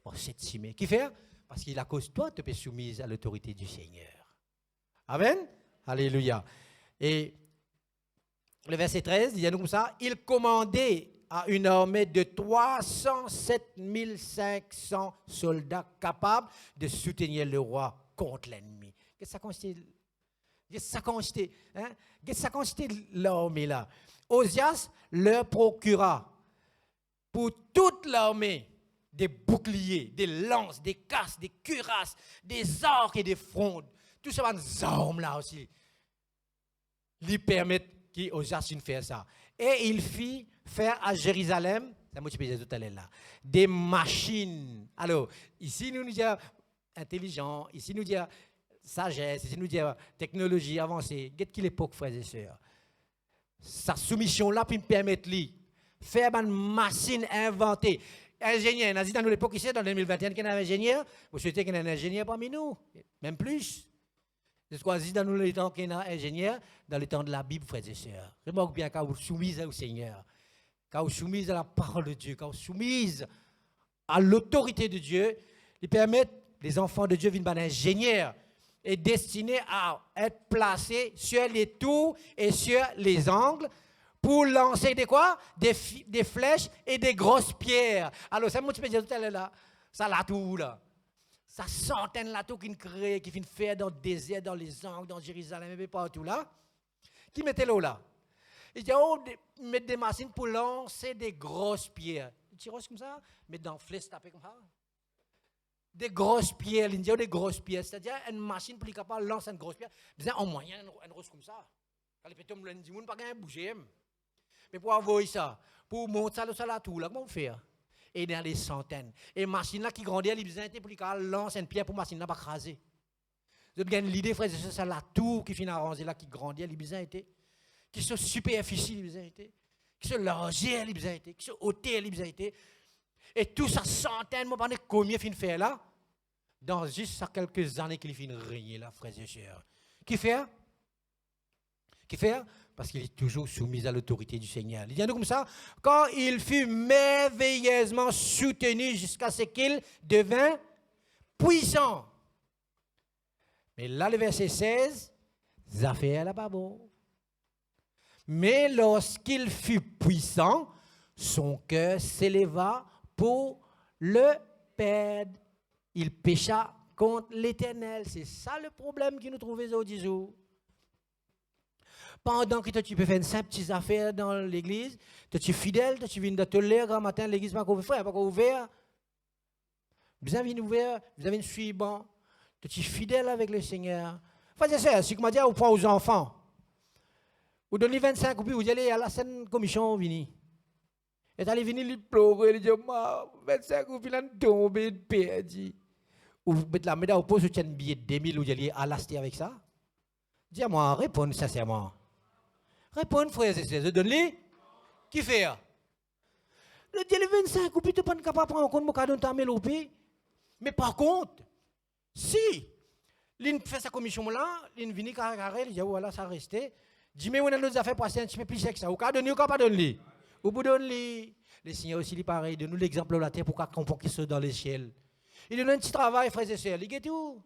Par 7 cimé. Qui fait? Parce qu'il a cause toi, tu es soumise à l'autorité du Seigneur. Amen. Alléluia. Et le verset 13, il y a comme ça, il commandait à une armée de 307 500 soldats capables de soutenir le roi contre l'ennemi. Qu'est-ce que ça consiste? Qu'est-ce que ça consiste l'armée là? Osias leur procura pour toute l'armée des boucliers, des lances, des casques, des cuirasses, des arcs et des frondes. Tout ça, des armes là aussi, lui permettent qu'Osias fasse ça. Et il fit faire à Jérusalem, c'est moi qui disais tout à l'heure là, des machines. Alors, ici nous disons intelligent, ici nous disons sagesse, ici nous disons technologie avancée. Qu'est-ce qu'il l'époque, frères et sœurs? Sa soumission là, puis me permettre de faire une machine inventée. Ingénieur, on a dit dans l'époque ici, dans 2021, qu'il y a un ingénieur. Vous souhaitez qu'il y ait un ingénieur parmi nous, même plus. C'est ce qu'on dit dans les temps qu'il y a un ingénieur, dans le temps de la Bible, frères et sœurs. Remarque bien quand vous soumisez au Seigneur, quand vous soumisez à la parole de Dieu, quand vous soumisez à l'autorité de Dieu, ils permettent, les enfants de Dieu, viennent ingénieurs et destinés à être placés sur les tours et sur les angles pour lancer des quoi? Des flèches et des grosses pierres. Alors, c'est moi qui peux dire tout à l'heure là, ça la tour là. Ça centaines là tout qui crée, qui finit faire dans le désert, dans les angles, dans Jérusalem et partout là. Qui mettait l'eau là? Il dit, oh, mettre des machines pour lancer des grosses pierres. Ils tirent comme ça, mettre dans le flèche, taper comme ça. Des grosses pierres, il dit, des grosses pierres. C'est-à-dire une machine pour les capables de lancer une grosse pierre. Besoin en moyen, une rose comme ça. Quand les pétons me disent, pas qu'à bouger. Mais pour avoir ça, pour monter ça là tout, là, comment on fait? Et dans des centaines. Et machine là qui grandit, elle a besoin de pour lancer une pierre pour machine là pas craser. Vous avez l'idée, frère, c'est ça, la tour qui finit arrangée là, qui grandit, elle est bizarre, qui sont superficie, elle est bizarre, qui sont largeur, elle est bizarre, qui sont hauteur, elle est bizarre. Et tout ça, centaines, moi, pendant combien fin faire là? Dans juste ça, quelques années qu'il finit régner là, frères et sœurs. Qui fait? Qui fait? Parce qu'il est toujours soumis à l'autorité du Seigneur. Il dit comme ça, quand il fut merveilleusement soutenu jusqu'à ce qu'il devint puissant. Mais là, le verset 16, ça fait là pas beau. Mais lorsqu'il fut puissant, son cœur s'éleva pour le perdre. Il pécha contre l'Éternel. C'est ça le problème qui nous trouvait aujourd'hui. Pendant que tu peux faire une simple petite affaire dans l'église, tu es fidèle, tu viens de te lever grand matin, l'église n'est pas ouverte, pas ouverte. Vous avez une ouverte, vous avez une suivante, tu es fidèle avec le Seigneur. Frère et sœurs, si vous m'avez dit, vous prenez aux enfants, vous donnez 25 ou puis vous allez à la scène commission, vous venez. Et vous allez venir, lui pleurer, lui dire, 25 ou puis là, tomber, perdu. Ou vous mettez la médaille au poste, vous tenez un billet de 2000, vous allez à l'aster avec ça. Dis-moi, réponds sincèrement. Réponds, frères et sœurs, donne-les. Qui fait? Le Dieu, le 25, ou puis tu n'es pas capable de prendre en compte mon cadeau de ta mélopée. Mais par contre, si l'une fait sa commission là, l'une vient carré, il dit, voilà, ça restait. Dis, mais on a nos affaires pour passer un petit peu plus que ça. Ou qu'à donner, ou qu'à pas donner. Ou pour donner. Le Seigneur aussi, il est pareil. Donne-nous l'exemple de la terre pour qu'on comprenne qu'il soit dans les ciels. Il donne un petit travail, frères et sœurs. Il dit tout.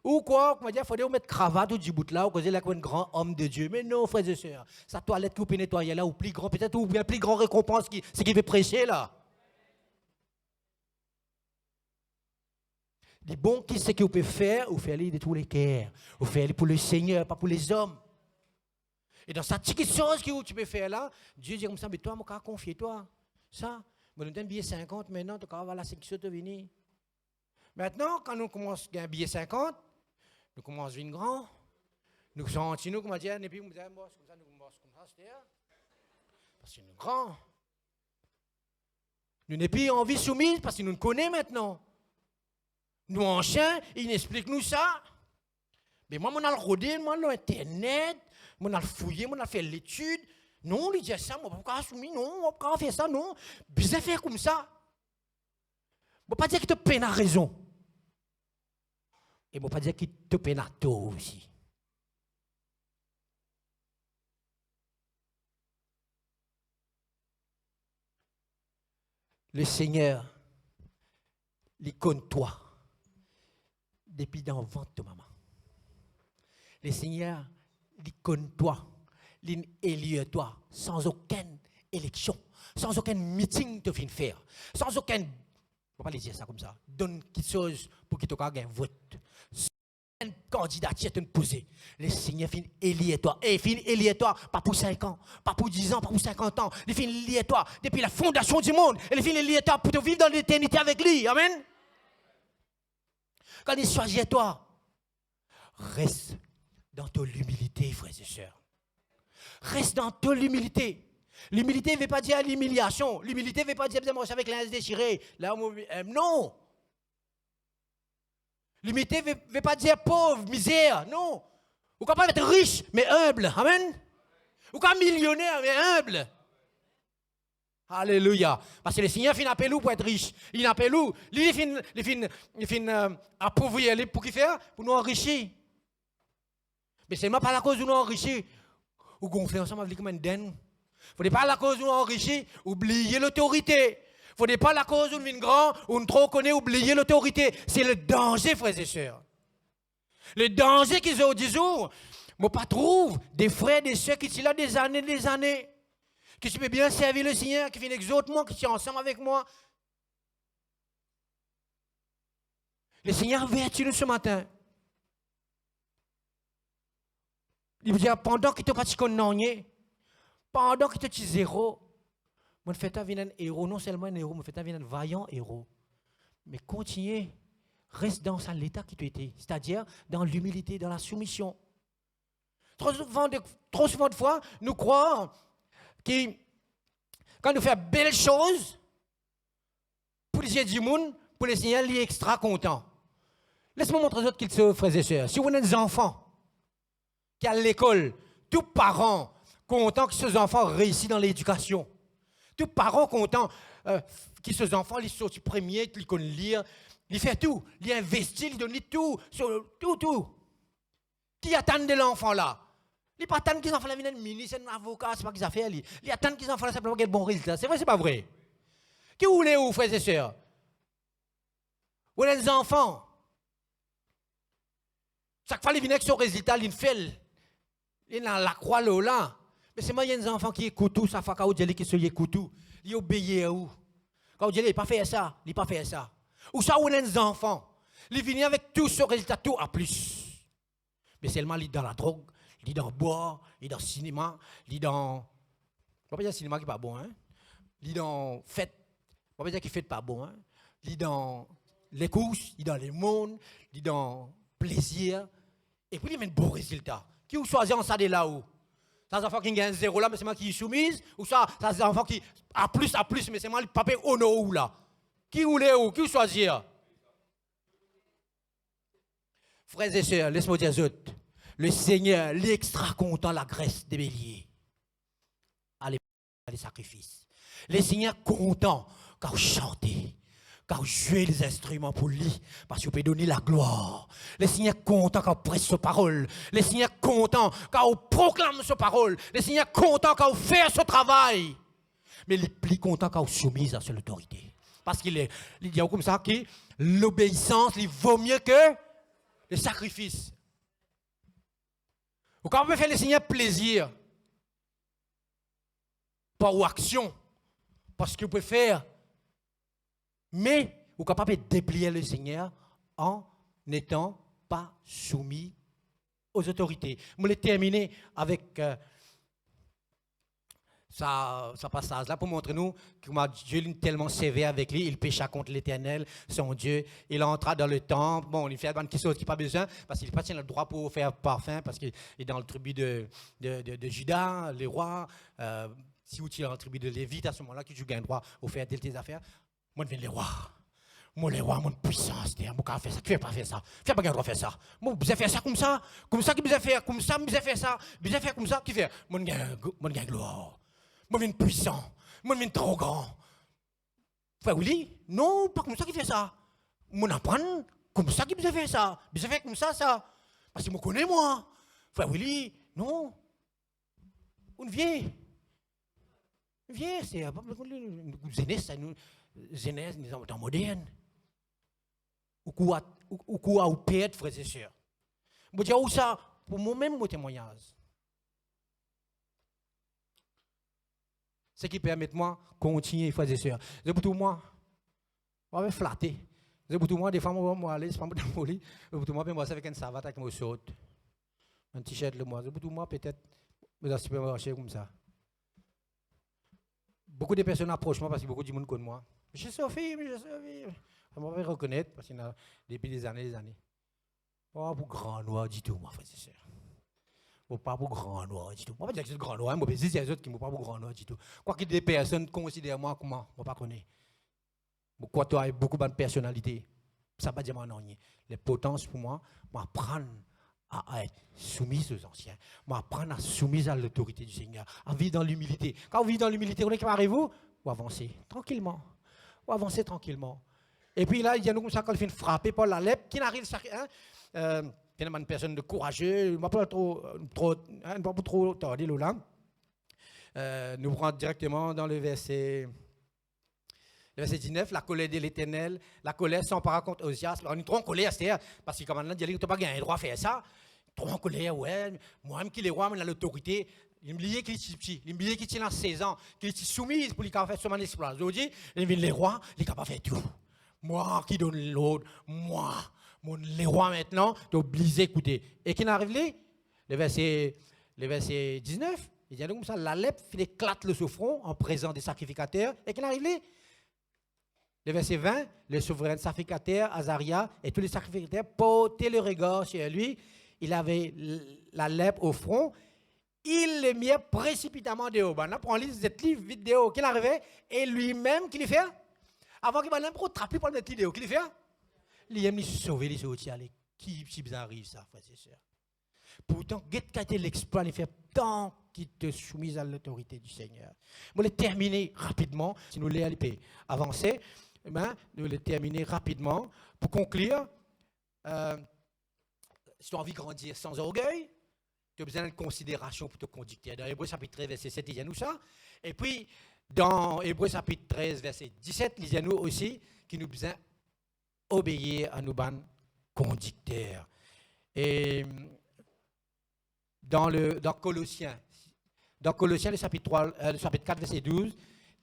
Ou quoi, il faudrait mettre cravate ou du bout là, ou causer là comme un grand homme de Dieu. Mais non, frères et sœurs, sa toilette que vous pouvez nettoyer là, ou plus grand, peut-être, ou bien plus grand récompense, ce qu'il veut prêcher là. Les bons, qui c'est que vous pouvez faire? Vous faites de tous les cœurs. Vous faites pour le Seigneur, pas pour les hommes. Et dans cette petite chose que tu peux faire là, Dieu dit comme ça, mais toi, je vais confier toi. Ça, je vais donner un billet 50, maintenant, tu vas avoir la sécurité de venir. Maintenant, quand nous commençons à un billet 50, nous commençons à venir grand. Nous sentons, nous, comment dire, et puis nous disons, comme ça, nous commençons comme ça, c'est-à-dire. Parce que nous sommes grands. Nous n'avons plus envie soumise parce que nous nous connaissons maintenant. Nous, anciens, ils nous expliquent nous ça. Mais moi, on a le rodé, moi, l'internet, on a le fouillé, on a fait l'étude. Non, il dit ça, moi, pourquoi soumis, non, on ne peut pas faire ça, non. Bien faire comme ça. Je ne peux pas dire que tu peines à raison. Et je ne peux pas dire que tu peines à tort aussi. Le Seigneur, il connaît toi depuis dans le ventre de maman. Le Seigneur, il connaît toi, il élit toi sans aucune élection, sans aucun meeting de faire, sans aucun, je ne peux pas les dire ça comme ça, donne quelque chose pour que tu aies un vote. Une candidature te poser. Le Seigneur finit élier toi. Et il finit élier toi, pas pour 5 ans, pas pour 10 ans, pas pour 50 ans. Il finit élier toi depuis la fondation du monde. Et il finit élier toi pour te vivre dans l'éternité avec lui. Amen. Quand il choisit toi, reste dans ton humilité, frères et sœurs. Reste dans ton humilité. L'humilité ne veut pas dire l'humiliation. L'humilité ne veut pas dire marcher avec l'ins déchiré. Là, non. L'humilité ne veut pas dire pauvre, misère, non. Ou quand pas être riche, mais humble. Amen. Ou quand millionnaire, mais humble. Alléluia. Parce que le Seigneur finit appelé pour être riche. Il appelle où? Il finit appauvrir. Pour qui faire? Pour nous enrichir. Mais c'est pas par la cause de nous enrichir. Ou gonfler ensemble avec comme un den. Il ne faut pas la cause de nous enrichir, oublier l'autorité. Il ne faut pas la cause où nous sommes grands, où nous trop connaissons, oublier l'autorité. C'est le danger, frères et sœurs. Le danger qu'ils ont dit, moi pas trouve des frères et des sœurs qui sont là des années, qui se peuvent bien servir le Seigneur, qui viennent exaucer moi, qui sont ensemble avec moi. Le Seigneur avertit nous ce matin. Il veut dire, pendant que tu n'as pas de pendant que tu es zéro, je fais un héros, non seulement un héros, je fais un vaillant héros. Mais continuez, reste dans l'état qui tu étais, c'est-à-dire dans l'humilité, dans la soumission. Trop souvent de fois, nous croyons que quand nous faisons belles choses, pour les yeux du monde, pour les Seigneur, il est extra content. Laisse-moi montrer aux autres qu'ils sont frères et sœurs. Si vous avez des enfants qui à l'école, tous parents contents que ces enfants réussissent dans l'éducation, tous parents contents que ces enfants ils sortent premiers, qu'ils connaissent lire, ils font tout, ils investissent, ils donnent tout, tout. Qui attendent de l'enfant là? Ils pas attendent qu'ils enfants là viennent ministre, un avocat, c'est pas qu'ils affaires. Ils attendent qu'ils enfants là simplement qu'ils bon résultat. C'est vrai, c'est pas vrai? Qui vous voulez, vous, frères et sœurs? Vous avez des enfants. Chaque fois qu'ils viennent avec son résultat, ils fait. Ils ont la croix là. Mais c'est moi, il y a des enfants qui écoutent tout, ça fait quand vous dites qu'ils écoutent tout. Ils obéissent à vous. Quand vous dites, il n'a pas fait ça, il n'a pas fait ça. Ou ça, vous avez des enfants. Ils viennent avec tout ce résultat, tout à plus. Mais seulement, ils sont dans la drogue, ils sont dans le bois, ils sont dans le cinéma, ils sont dans. Je ne vais pas dire le cinéma qui n'est pas bon, hein. Ils sont dans fête. Je ne vais pas dire qu'il fait pas bon, hein. Ils sont dans les courses, ils sont dans les mondes, ils sont dans plaisir. Et puis, ils mettent de bons résultats. Qui vous choisit en ça de là-haut? Ça, c'est un enfant qui gagne 0 là, mais c'est moi qui est soumise. Ou ça c'est un enfant qui a plus, mais c'est moi le papa honneur ou là. Qui vous voulez où? Qui vous choisit? Frères et sœurs, laisse-moi dire aux autres. Le Seigneur, l'extra content la graisse des béliers. Allez, les sacrifices. Le Seigneur content quand vous chantez, quand vous jouez les instruments pour lui, parce que vous pouvez donner la gloire. Le Seigneur content quand vous prêchez sa parole. Le Seigneur content quand vous proclamez sa parole. Le Seigneur content quand vous faites ce travail. Mais il est plus content quand vous soumisez à son autorité. Parce qu'il dit comme ça que l'obéissance, il vaut mieux que le sacrifice. Ou quand vous pouvez faire le Seigneur plaisir, pas aux actions, parce que vous pouvez faire, mais vous êtes capable de déplier le Seigneur en n'étant pas soumis aux autorités. Je vais terminer avec ça passage là pour montrer nous que Dieu est tellement sévère avec lui, il pécha contre l'Éternel, son Dieu. Il entra dans le temple, bon, il fait quelque chose qui n'a pas besoin, parce qu'il n'a pas le droit pour faire parfum, parce qu'il est dans le tribu de Juda, les rois. Si vous êtes dans le tribu de Lévite, à ce moment-là, que tu gagnes le droit pour faire tes affaires, moi, je deviens les rois. Moi, les rois, mon puissance, je ne peux pas faire ça. Tu ne peux pas faire ça. Tu n'as pas le droit de faire ça. Moi, je vais faire ça comme ça qui vous a fait, comme ça, je vais faire ça. Je vais faire comme ça, qui fait? Moi, je gagne gloire. Moi, je suis puissant. Moi, je suis trop grand. Frère Willy, non, pas comme ça qui fait ça. Moi, j'apprends comme ça qui vous a fait ça. Je vais faire comme ça. Parce que je me connais, moi. Frère Willy, non. On vient. Viens, c'est une jeunesse, nous sommes modernes. Ou quoi ou perdre, frères et sœurs. Je dis où ça, pour moi-même, mon témoignage. Ce qui permet de moi continuer, frères et sœurs. C'est pour tout moi, je vais flatter. C'est pour tout moi, des fois, je vais aller, c'est pas pour moi, pour tout moi, je vais avec une savate avec mon saute. Un t-shirt le mois. C'est pour tout moi, peut-être, je vais supermarché comme ça. Beaucoup de personnes approchent moi parce que beaucoup de monde connaissent moi. Je suis Sophie. Je me reconnaître parce que depuis des années. Pas pour grand noir du tout, moi, frère et sœur. Pas pour grand noir du tout. Moi, je ne dis pas que je suis grand noir, mais je dis les autres qui ne sont pas pour grand noir du tout. Quoi que des personnes considèrent moi comme moi, je ne connais pas. Pourquoi tu as beaucoup de personnalité? Ça ne veut pas dire non. Les potences pour moi, m'apprendre à être soumise aux anciens, m'apprendre à soumise à l'autorité du Seigneur, à vivre dans l'humilité. Quand vous vivez dans l'humilité, vous arrivez-vous? Vous avancez tranquillement. Et puis là, il y a nous comme ça quand il fait frapper par la lèpre, qui n'arrive pas. Il y a une personne de courageux, pas trop tarder là. Nous prenons directement dans le verset 19, la colère de l'Éternel, la colère s'empara contre Osias. On est trop en colère, c'est-à-dire, parce que comme on a dit, tu n'as pas le droit de faire ça. Trop en colère, ouais. Moi-même qui est roi, mais l'autorité, il me dit qu'il est petit, il me dit qu'il a 16 ans, qu'il est soumis pour lui faire seulement l'espoir. Je dis, les rois, il est capable de faire tout. Moi qui donne l'ordre, les rois maintenant, tu es obligé d'écouter. Et qui n'arrive là? Le verset 19, il dit comme ça, la lèpre éclate le front en présence des sacrificateurs. Et qui n'arrive là? Le verset 20, le souverain sacrificateur, Azaria, et tous les sacrificateurs portaient le regard sur lui. Il avait la lèpre au front. Il le mit précipitamment dehors. On prend cette livre vite dehors. Qu'il arrivait, et lui-même, qu'il fait? Avant qu'il ne l'ait pas attrapé pour le mettre dehors, qu'il fait? il aime sauver les autres, qui arrive ça, frères et sœurs. Pourtant, qu'est-ce l'exploit, il fait tant qu'il te soumise à l'autorité du Seigneur. Je vais terminer rapidement, si nous voulons avancer, nous vais terminer rapidement pour conclure. Si tu as envie de grandir sans orgueil, tu as besoin de considération pour te conduire. Dans Hébreux chapitre 13, verset 7, il y a nous ça. Et puis, dans Hébreux chapitre 13, verset 17, il y a nous aussi qui nous besoin obéir à nos bonnes conducteurs. Et dans Colossiens, le chapitre 4, verset 12,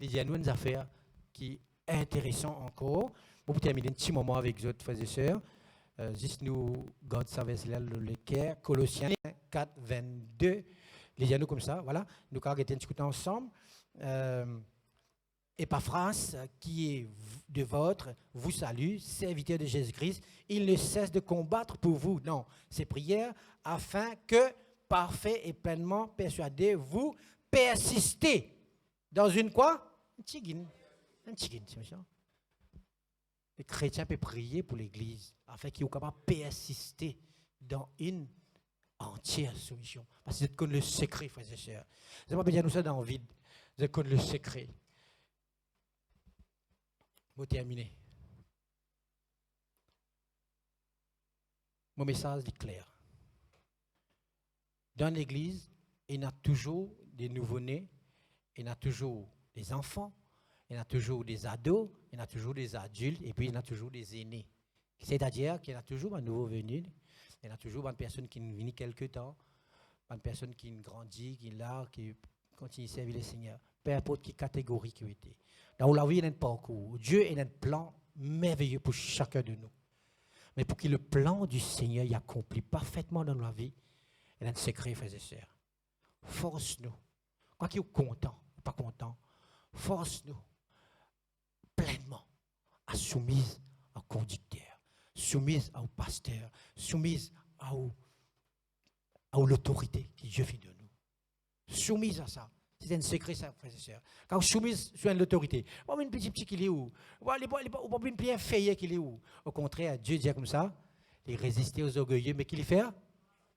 il y a nous une affaire qui est intéressante encore. Pour terminer un petit moment avec les autres frères et sœurs, juste nous garde ça vers le cœur. Colossiens 4, 22, il y a nous comme ça, voilà. Nous allons discuter ensemble. Epaphras, qui est de votre, vous salue, serviteur de Jésus-Christ. Il ne cesse de combattre pour vous, non, ses prières, afin que, parfait et pleinement persuadé, vous persistez dans une quoi? Un tigine, c'est méchant. Les chrétiens peuvent prier pour l'Église, afin qu'ils soient capables de persister dans une entière soumission. Parce que c'est comme le secret, frères et sœurs. Je ne vais pas dire nous ça dans le vide, c'est comme le secret. Pour terminer. Mon message est clair. Dans l'Église, il y a toujours des nouveau-nés, il y a toujours des enfants, il y a toujours des ados, il y a toujours des adultes, et puis il y a toujours des aînés. C'est-à-dire qu'il y a toujours un nouveau venu, il y a toujours une personne qui vient quelque temps, une personne qui grandit, qui est là, qui continue à servir le Seigneur. Peu importe quelle catégorie qui était. Dans la vie, il y a un parcours. Dieu a un plan merveilleux pour chacun de nous. Mais pour que le plan du Seigneur y accompli parfaitement dans la vie, il y a un secret, frères et sœurs. Force-nous. Quand il est content, pas content, force-nous pleinement à soumise au conducteur, soumise au pasteur, soumise à l'autorité que Dieu fait de nous. Soumise à ça. C'est un secret, ça, frères et sœurs. Quand vous soumise sur l'autorité, vous avez une petite qui est où? Vous avez une pierre feuillée qui est où? Au contraire, Dieu dit comme ça, il résiste aux orgueilleux, mais qu'il fait?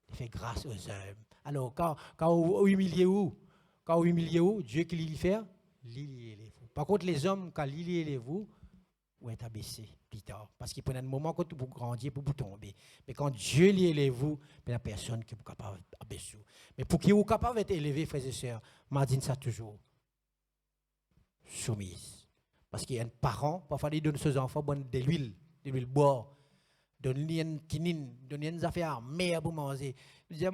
Il fait grâce aux hommes. Alors, quand vous humiliez où? Quand vous humiliez où? Dieu qui lui fait? Liez-les-vous. Par contre, les hommes, quand liez-les-vous, vous êtes abaissés plus tard. Parce qu'il prend un moment quand vous grandir pour vous tomber. Mais quand Dieu liez-les-vous, il n'y a personne qui est capable d'abaisser. Mais pour qu'il soit capable d'être élevé, frères et sœurs, m'a dit ça toujours. Soumise. Parce qu'il y a un parent, parfois il donne ses enfants de l'huile boire, donne une quinine, donne une affaire meilleure pour manger. Il dit,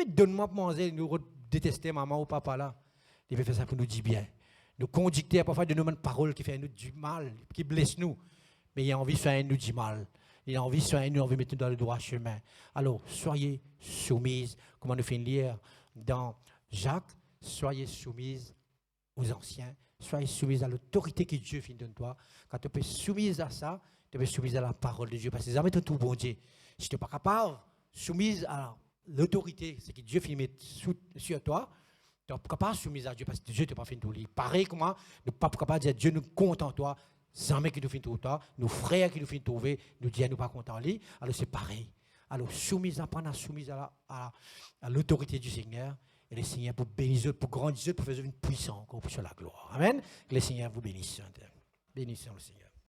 donne-moi pour manger, nous détester maman ou papa là. Il veut faire ça pour nous dire bien. Nous conducter parfois de nous une parole qui fait nous du mal, qui blesse nous. Mais il a envie de faire nous du mal. Il a envie de faire nous, envie de mettre nous dans le droit chemin. Alors, soyez soumises, comme on nous fait lire dans Jacques, soyez soumises aux anciens, soyez soumises à l'autorité que Dieu fait de toi. Quand tu es soumise à ça, tu es soumise à la parole de Dieu. Parce que ça met tout bon Dieu. Si tu n'es pas capable, soumise à l'autorité, c'est que Dieu fait mettre sur toi, tu n'es pas capable de soumise à Dieu parce que Dieu ne t'a pas fait tout. Pareil que moi, nous ne sommes pas capables de dire Dieu nous compte en toi, jamais qui nous fait tout toi, nos frères qui nous font trouver, nous disent nous pas contents en lui. Alors c'est pareil. Alors soumise à l'autorité du Seigneur. Et le Seigneur pour bénir, pour grandir, pour faire une puissance encore pour la gloire. Amen. Que le Seigneur vous bénisse. Bénissons le Seigneur.